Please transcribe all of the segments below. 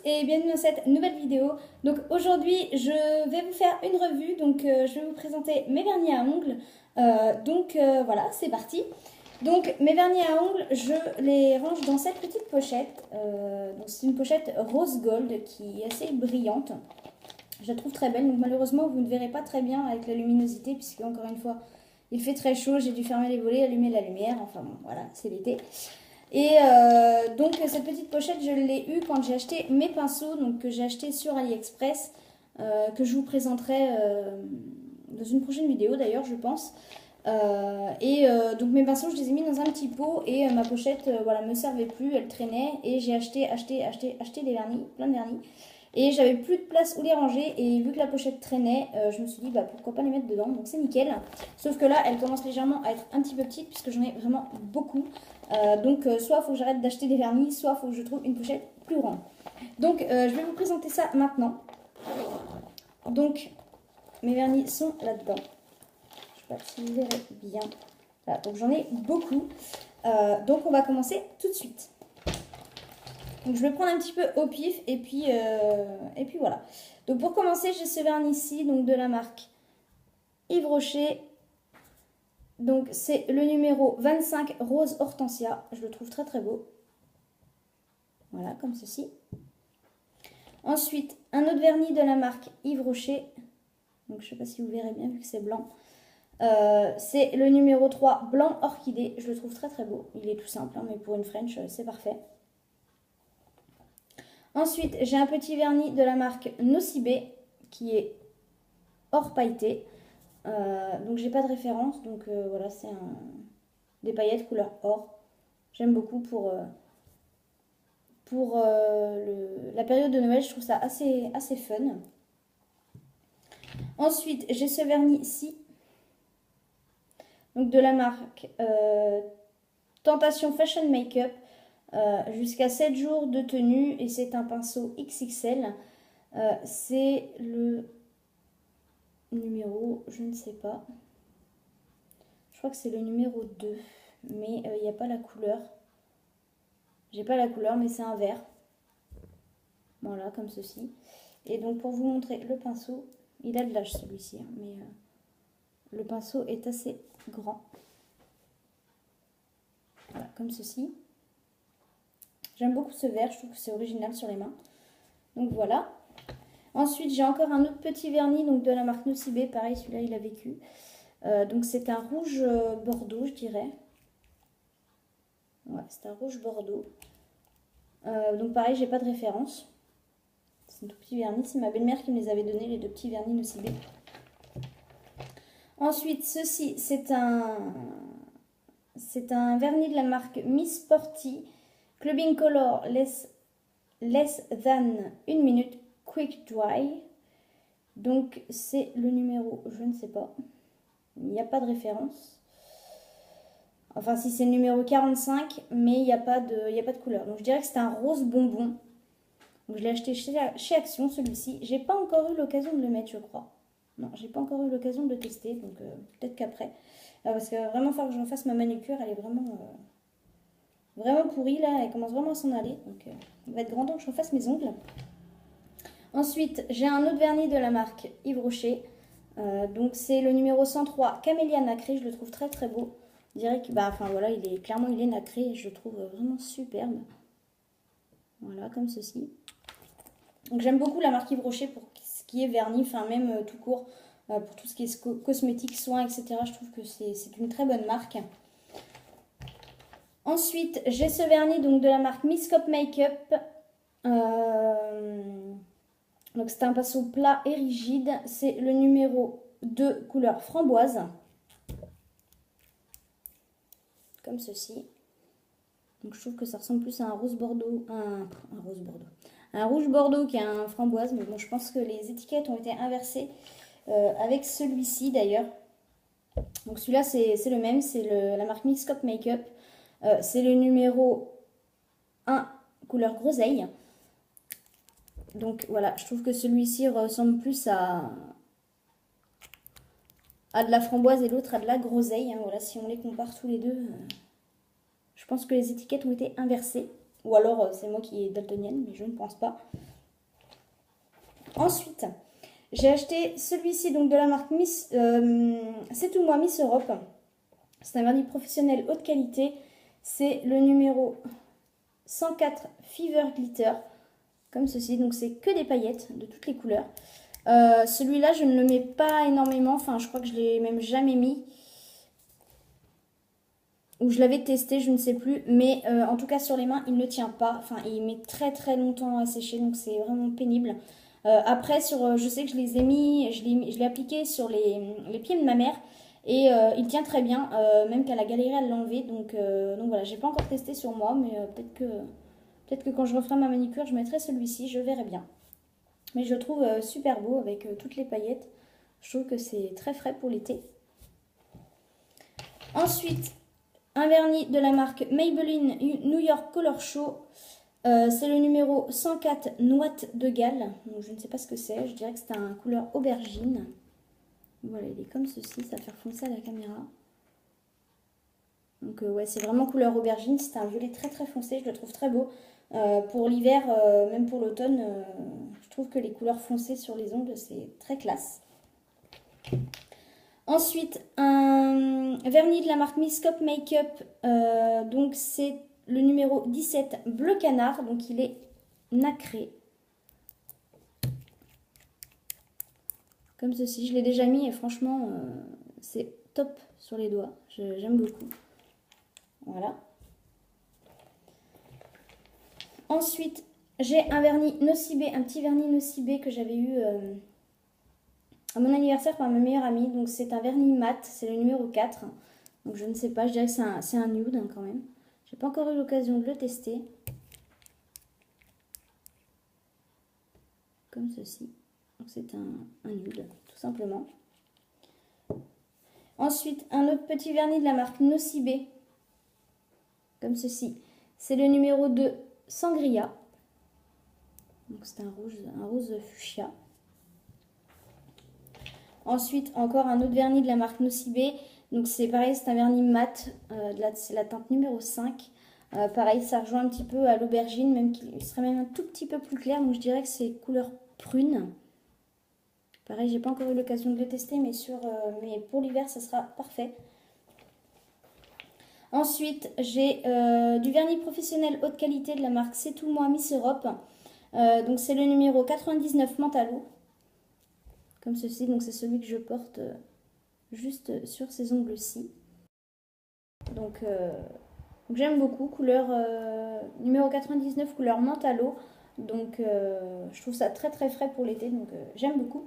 et bienvenue dans cette nouvelle vidéo. Donc aujourd'hui je vais vous faire une revue, donc je vais vous présenter mes vernis à ongles. Voilà, c'est parti. Donc mes vernis à ongles, je les range dans cette petite pochette. Donc c'est une pochette rose gold qui est assez brillante. Je la trouve très belle, donc malheureusement vous ne verrez pas très bien avec la luminosité puisque encore une fois il fait très chaud, j'ai dû fermer les volets, allumer la lumière, enfin bon voilà, c'est l'été. Et donc cette petite pochette je l'ai eue quand j'ai acheté mes pinceaux, donc que j'ai acheté sur AliExpress, que je vous présenterai dans une prochaine vidéo d'ailleurs je pense. Donc mes pinceaux je les ai mis dans un petit pot et ma pochette voilà, me servait plus, elle traînait et j'ai acheté des vernis, plein de vernis. Et j'avais plus de place où les ranger et vu que la pochette traînait, je me suis dit bah, pourquoi pas les mettre dedans, donc c'est nickel. Sauf que là elle commence légèrement à être un petit peu petite puisque j'en ai vraiment beaucoup. Soit il faut que j'arrête d'acheter des vernis, soit il faut que je trouve une pochette plus grande. Donc je vais vous présenter ça maintenant. Donc mes vernis sont là-dedans. Je sais pas si vous verrez bien. Voilà, donc j'en ai beaucoup. Donc on va commencer tout de suite. Donc je vais prendre un petit peu au pif et puis voilà. Donc pour commencer, j'ai ce vernis-ci, donc de la marque Yves Rocher. Donc c'est le numéro 25 Rose Hortensia. Je le trouve très très beau. Voilà, comme ceci. Ensuite, un autre vernis de la marque Yves Rocher. Donc je ne sais pas si vous verrez bien vu que c'est blanc. C'est le numéro 3 Blanc Orchidée. Je le trouve très très beau. Il est tout simple, hein, mais pour une French, c'est parfait. Ensuite, j'ai un petit vernis de la marque Nocibé qui est or pailleté. Donc j'ai pas de référence, donc voilà, c'est des paillettes couleur or. J'aime beaucoup pour la période de Noël, je trouve ça assez fun. Ensuite, j'ai ce vernis-ci, donc de la marque Tentation Fashion Makeup. Jusqu'à 7 jours de tenue et c'est un pinceau XXL. C'est le numéro, je ne sais pas. Je crois que c'est le numéro 2, mais il n'y a pas la couleur. J'ai pas la couleur, mais c'est un vert. Voilà, comme ceci. Et donc pour vous montrer le pinceau, il a de l'âge celui-ci, hein, mais le pinceau est assez grand. Voilà, comme ceci. J'aime beaucoup ce vert, je trouve que c'est original sur les mains. Donc voilà. Ensuite, j'ai encore un autre petit vernis donc de la marque Nocibé. Pareil, celui-là, il a vécu. Donc c'est un rouge bordeaux, je dirais. Ouais, c'est un rouge bordeaux. Donc pareil, j'ai pas de référence. C'est un tout petit vernis. C'est ma belle-mère qui me les avait donné, les deux petits vernis Nocibé. Ensuite, ceci, c'est un vernis de la marque Miss Sporty. Clubbing Color Less Than 1 minute Quick Dry. Donc c'est le numéro, je ne sais pas. Il n'y a pas de référence. Enfin si c'est le numéro 45, mais il n'y a pas de couleur. Donc je dirais que c'est un rose bonbon. Donc je l'ai acheté chez Action celui-ci. J'ai pas encore eu l'occasion de le mettre je crois. Non, j'ai pas encore eu l'occasion de le tester. Donc peut-être qu'après. Parce que vraiment il faut que je refasse ma manucure. Elle est vraiment pourrie là. Elle commence vraiment à s'en aller. Donc il va être grand temps que je refasse mes ongles. Ensuite, j'ai un autre vernis de la marque Yves Rocher. Donc c'est le numéro 103 Camélia Nacré. Je le trouve très très beau. Je dirais que voilà, il est nacré. Je le trouve vraiment superbe. Voilà, comme ceci. Donc j'aime beaucoup la marque Yves Rocher pour ce qui est vernis, enfin même tout court, pour tout ce qui est cosmétique, soins, etc. Je trouve que c'est une très bonne marque. Ensuite, j'ai ce vernis donc de la marque Miss Cop Makeup. Donc c'est un pinceau plat et rigide. C'est le numéro 2 couleur framboise. Comme ceci. Donc je trouve que ça ressemble plus à un rose bordeaux. Un rouge bordeaux qu'à un framboise. Mais bon, je pense que les étiquettes ont été inversées avec celui-ci d'ailleurs. Donc celui-là c'est le même. C'est la marque Miss Cop Makeup. C'est le numéro 1 couleur groseille. Donc voilà, je trouve que celui-ci ressemble plus à de la framboise et l'autre à de la groseille. Hein. Voilà, si on les compare tous les deux, je pense que les étiquettes ont été inversées. Ou alors c'est moi qui est daltonienne, mais je ne pense pas. Ensuite, j'ai acheté celui-ci donc de la marque Miss, C'est tout moi Miss Europe. C'est un vernis professionnel haute qualité. C'est le numéro 104 Fever Glitter. Comme ceci. Donc c'est que des paillettes de toutes les couleurs. Celui-là, je ne le mets pas énormément. Enfin, je crois que je l'ai même jamais mis. Ou je l'avais testé, je ne sais plus. Mais en tout cas, sur les mains, il ne tient pas. Enfin, il met très très longtemps à sécher. Donc c'est vraiment pénible. Après, je sais que je les ai mis, je l'ai appliqué sur les pieds de ma mère. Et il tient très bien, même qu'elle a galéré à l'enlever. Donc voilà, j'ai pas encore testé sur moi. Mais peut-être que quand je referai ma manicure, je mettrai celui-ci. Je verrai bien. Mais je le trouve super beau avec toutes les paillettes. Je trouve que c'est très frais pour l'été. Ensuite, un vernis de la marque Maybelline New York Color Show. C'est le numéro 104 Noix de Galles. Donc, je ne sais pas ce que c'est. Je dirais que c'est un couleur aubergine. Voilà, il est comme ceci. Ça va faire foncer à la caméra. Donc ouais, c'est vraiment couleur aubergine. C'est un violet très très foncé. Je le trouve très beau. Pour l'hiver, même pour l'automne, je trouve que les couleurs foncées sur les ongles, c'est très classe. Ensuite, un vernis de la marque Miss Cop Makeup. Donc c'est le numéro 17 Bleu Canard. Donc il est nacré. Comme ceci. Je l'ai déjà mis et franchement, c'est top sur les doigts. J'aime beaucoup. Voilà. Ensuite, j'ai un vernis Nocibé, un petit vernis Nocibé que j'avais eu à mon anniversaire par ma meilleure amie. Donc c'est un vernis mat, c'est le numéro 4. Donc je ne sais pas, je dirais que c'est un nude hein, quand même. J'ai pas encore eu l'occasion de le tester. Comme ceci. Donc c'est un nude, tout simplement. Ensuite, un autre petit vernis de la marque Nocibé. Comme ceci. C'est le numéro 2 Sangria. Donc c'est un rose fuchsia. Ensuite, encore un autre vernis de la marque Nocibé. Donc c'est pareil, c'est un vernis mat. C'est la teinte numéro 5. Pareil, ça rejoint un petit peu à l'aubergine, même qu'il serait même un tout petit peu plus clair. Donc je dirais que c'est couleur prune. Pareil, j'ai pas encore eu l'occasion de le tester, mais pour l'hiver, ça sera parfait. Ensuite, j'ai du vernis professionnel haute qualité de la marque C'est tout moi Miss Europe. Donc c'est le numéro 99 Mentalo. Comme ceci, donc c'est celui que je porte juste sur ces ongles-ci. Donc j'aime beaucoup, couleur numéro 99, couleur Mentalo. Donc je trouve ça très très frais pour l'été, donc j'aime beaucoup.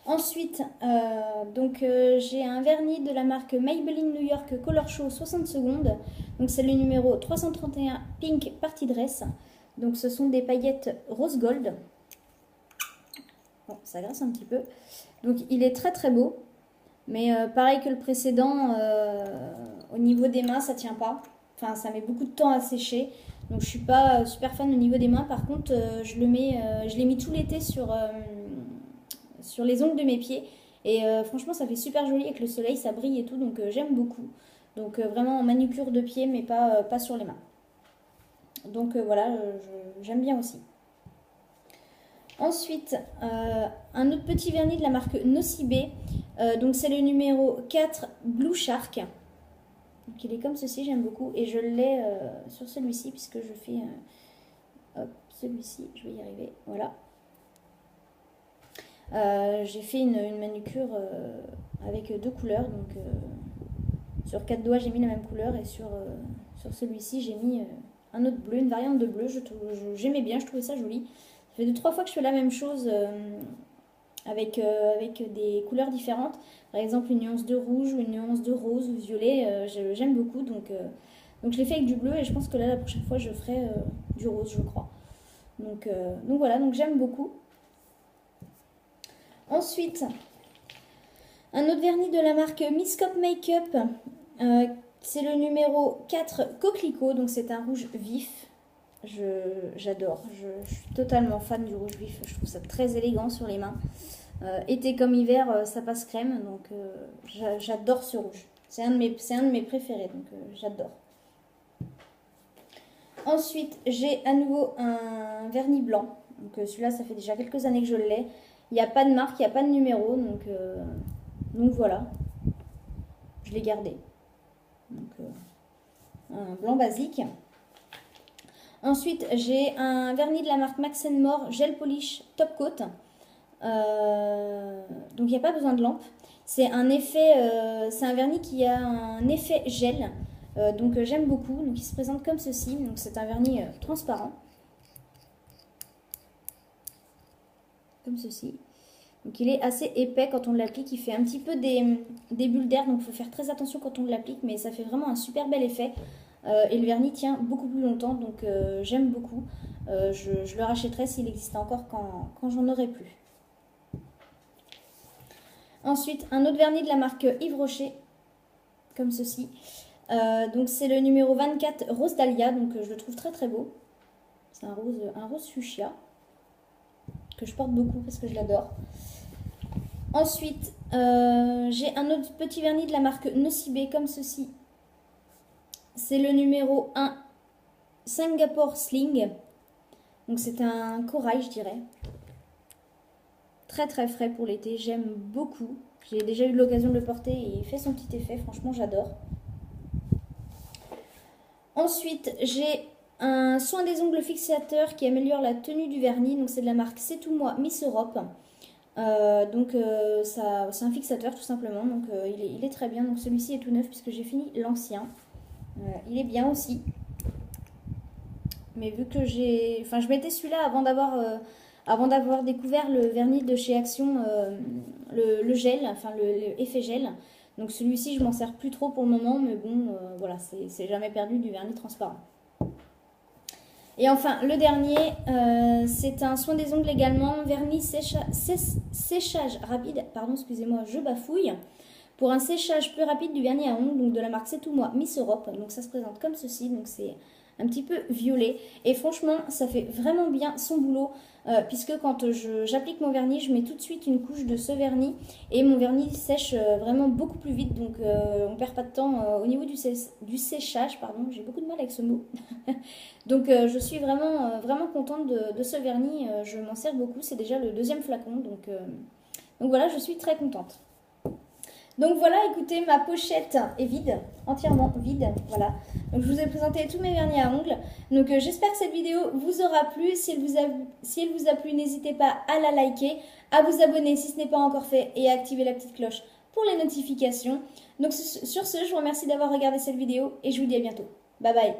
Ensuite, j'ai un vernis de la marque Maybelline New York Color Show 60 secondes. Donc c'est le numéro 331 Pink Party Dress. Donc ce sont des paillettes rose gold. Bon, ça graisse un petit peu. Donc il est très très beau. Mais pareil que le précédent, au niveau des mains, ça tient pas. Enfin, ça met beaucoup de temps à sécher. Donc je suis pas super fan au niveau des mains. Par contre, je l'ai mis tout l'été sur les ongles de mes pieds. Et franchement, ça fait super joli avec le soleil, ça brille et tout. Donc j'aime beaucoup. Donc vraiment en manucure de pied, mais pas sur les mains. Donc voilà, j'aime bien aussi. Ensuite, un autre petit vernis de la marque Nocibé. Donc c'est le numéro 4 Blue Shark. Donc il est comme ceci, j'aime beaucoup. Et je l'ai sur celui-ci puisque je fais celui-ci, je vais y arriver. Voilà. J'ai fait une manucure avec deux couleurs. Donc sur 4 doigts, j'ai mis la même couleur. Et sur celui-ci, j'ai mis un autre bleu, une variante de bleu. J'aimais bien, je trouvais ça joli. Ça fait 2-3 fois que je fais la même chose avec des couleurs différentes. Par exemple, une nuance de rouge ou une nuance de rose ou violet. J'aime beaucoup. Donc je l'ai fait avec du bleu et je pense que là, la prochaine fois, je ferai du rose, je crois. Donc voilà, donc j'aime beaucoup. Ensuite, un autre vernis de la marque Miss Cop Makeup. C'est le numéro 4 Coquelicot. Donc c'est un rouge vif. J'adore, je suis totalement fan du rouge vif, je trouve ça très élégant sur les mains. Été comme hiver, ça passe crème, donc j'adore ce rouge. C'est un de mes préférés, donc j'adore. Ensuite, j'ai à nouveau un vernis blanc. Donc celui-là, ça fait déjà quelques années que je l'ai. Il n'y a pas de marque, il n'y a pas de numéro, donc voilà. Je l'ai gardé. Donc un blanc basique. Ensuite, j'ai un vernis de la marque Max More Gel Polish Top Coat. Donc il n'y a pas besoin de lampe. C'est un effet, c'est un vernis qui a un effet gel. Donc j'aime beaucoup. Donc il se présente comme ceci. Donc c'est un vernis transparent. Comme ceci. Donc il est assez épais quand on l'applique. Il fait un petit peu des bulles d'air. Donc il faut faire très attention quand on l'applique. Mais ça fait vraiment un super bel effet. Et le vernis tient beaucoup plus longtemps. Donc j'aime beaucoup. Je le rachèterai s'il existait encore quand j'en aurai plus. Ensuite, un autre vernis de la marque Yves Rocher, comme ceci. Donc c'est le numéro 24 Rose Dahlia, donc je le trouve très très beau. C'est un rose fuchsia, que je porte beaucoup parce que je l'adore. Ensuite, j'ai un autre petit vernis de la marque Nocibé, comme ceci. C'est le numéro 1 Singapore Sling. Donc c'est un corail, je dirais. Très très frais pour l'été, j'aime beaucoup. J'ai déjà eu l'occasion de le porter et il fait son petit effet, franchement j'adore. Ensuite, j'ai un soin des ongles fixateur qui améliore la tenue du vernis. Donc c'est de la marque C'est tout moi Miss Europe. C'est un fixateur tout simplement. Donc il est très bien. Donc celui-ci est tout neuf puisque j'ai fini l'ancien. Il est bien aussi. Mais vu que je mettais celui-là avant d'avoir découvert le vernis de chez Action, le gel, enfin le effet gel. Donc celui-ci, je m'en sers plus trop pour le moment, mais bon, voilà, c'est jamais perdu du vernis transparent. Et enfin, le dernier, c'est un soin des ongles également, vernis séchage rapide, pardon, excusez-moi, je bafouille, pour un séchage plus rapide du vernis à ongles, donc de la marque C'est tout moi Miss Europe. Donc ça se présente comme ceci, donc c'est un petit peu violet. Et franchement, ça fait vraiment bien son boulot, puisque quand j'applique mon vernis, je mets tout de suite une couche de ce vernis, et mon vernis sèche vraiment beaucoup plus vite, donc on perd pas de temps au niveau du séchage, pardon, j'ai beaucoup de mal avec ce mot. Donc je suis vraiment contente de ce vernis, je m'en sers beaucoup, c'est déjà le deuxième flacon, donc voilà, je suis très contente. Donc voilà, écoutez, ma pochette est vide, entièrement vide, voilà. Donc je vous ai présenté tous mes vernis à ongles. Donc j'espère que cette vidéo vous aura plu. Si elle vous a plu, n'hésitez pas à la liker, à vous abonner si ce n'est pas encore fait et à activer la petite cloche pour les notifications. Donc sur ce, je vous remercie d'avoir regardé cette vidéo et je vous dis à bientôt. Bye bye.